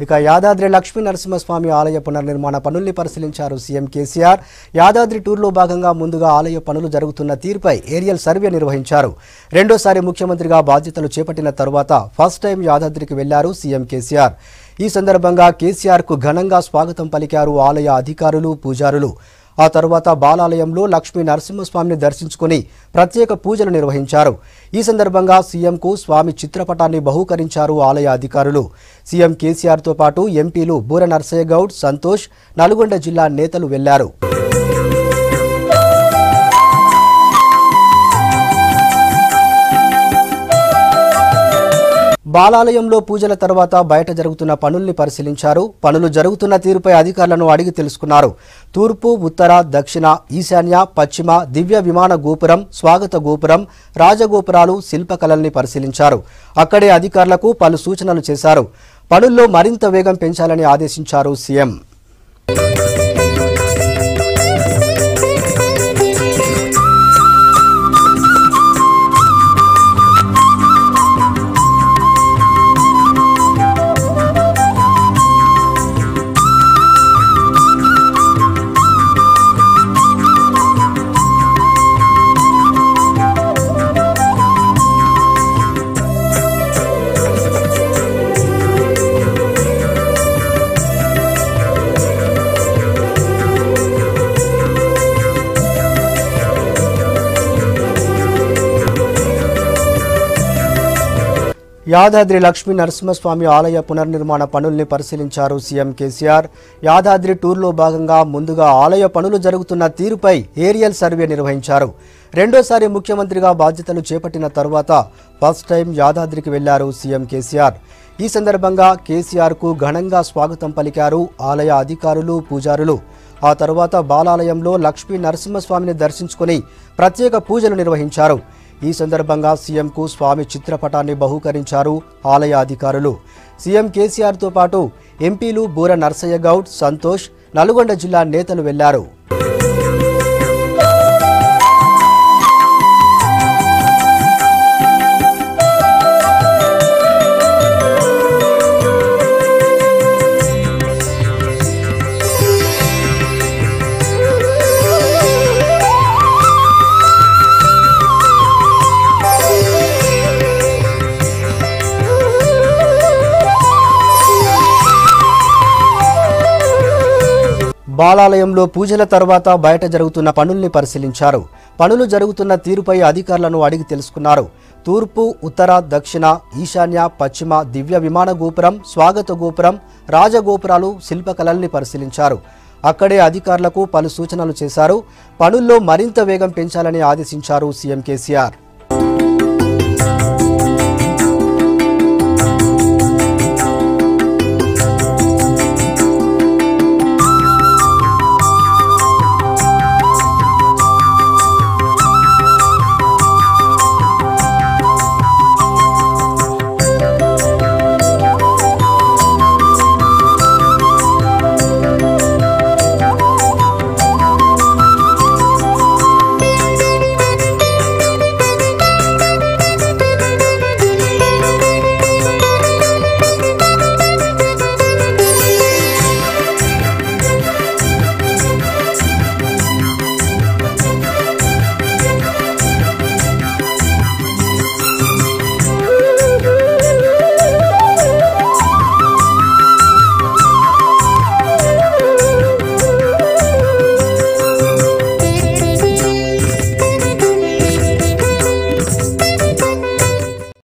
ఇక యాదాద్రి లక్ష్మీ నరసింహస్వామి ఆలయ పునర్నిర్మాణ పనుల్ని పరిశీలించారు సీఎం కేసీఆర్. యాదాద్రి టూర్లో భాగంగా ముందుగా ఆలయ పనులు జరుగుతున్న తీరుపై ఏరియల్ సర్వే నిర్వహించారు. రెండోసారి ముఖ్యమంత్రిగా బాధ్యతలు చేపట్టిన తరువాత ఫస్ట్ టైం యాదాద్రికి వెళ్లారు సీఎం కేసీఆర్. ఈ సందర్భంగా కేసీఆర్ కు ఘనంగా స్వాగతం పలికారు ఆలయ అధికారులు, పూజారులు. ఆ తర్వాత బాలాలయంలో లక్ష్మీ నరసింహస్వామిని దర్శించుకుని ప్రత్యేక పూజలు నిర్వహించారు. ఈ సందర్భంగా సీఎంకు స్వామి చిత్రపటాన్ని బహూకరించారు ఆలయ అధికారులు. సీఎం కేసీఆర్తో పాటు ఎంపీలు బూర నర్సయ్య గౌడ్, సంతోష్, నల్గొండ జిల్లా నేతలు వెళ్లారు. బాలాలయంలో పూజల తర్వాత బయట జరుగుతున్న పనుల్ని పరిశీలించారు. పనులు జరుగుతున్న తీరుపై అధికారులను అడిగి తెలుసుకున్నారు. తూర్పు, ఉత్తర, దక్షిణ, ఈశాన్య, పశ్చిమ దివ్య విమాన గోపురం, స్వాగత గోపురం, రాజగోపురాలు, శిల్పకళల్ని పరిశీలించారు. అక్కడే అధికారులకు పలు సూచనలు చేశారు. పనుల్లో మరింత వేగం పెంచాలని ఆదేశించారు సీఎం. యాదాద్రి లక్ష్మీ నరసింహస్వామి ఆలయ పునర్నిర్మాణ పనుల్ని పరిశీలించారు సీఎం కేసీఆర్. యాదాద్రి టూర్లో భాగంగా ముందుగా ఆలయ పనులు జరుగుతున్న తీరుపై ఏరియల్ సర్వే నిర్వహించారు. రెండోసారి ముఖ్యమంత్రిగా బాధ్యతలు చేపట్టిన తరువాత ఫస్ట్ టైం యాదాద్రికి వెళ్లారు సీఎం కేసీఆర్. ఈ సందర్భంగా కేసీఆర్ కు ఘనంగా స్వాగతం పలికారు ఆలయ అధికారులు, పూజారులు. ఆ తర్వాత బాలాలయంలో లక్ష్మీ నరసింహస్వామిని దర్శించుకుని ప్రత్యేక పూజలు నిర్వహించారు. ఈ సందర్భంగా సీఎంకు స్వామి చిత్రపటాన్ని బహూకరించారు ఆలయ అధికారులు. సీఎం కేసీఆర్తో పాటు ఎంపీలు బూర నర్సయ్య గౌడ్, సంతోష్, నల్గొండ జిల్లా నేతలు వెళ్లారు. బాలాలయంలో పూజల తర్వాత బయట జరుగుతున్న పనుల్ని పరిశీలించారు. పనులు జరుగుతున్న తీరుపై అధికారులను అడిగి తెలుసుకున్నారు. తూర్పు, ఉత్తర, దక్షిణ, ఈశాన్య, పశ్చిమ దివ్య విమాన గోపురం, స్వాగత గోపురం, రాజగోపురాలు, శిల్పకళల్ని పరిశీలించారు. అక్కడే అధికారులకు పలు సూచనలు చేశారు. పనుల్లో మరింత వేగం పెంచాలని ఆదేశించారు సీఎం కేసీఆర్.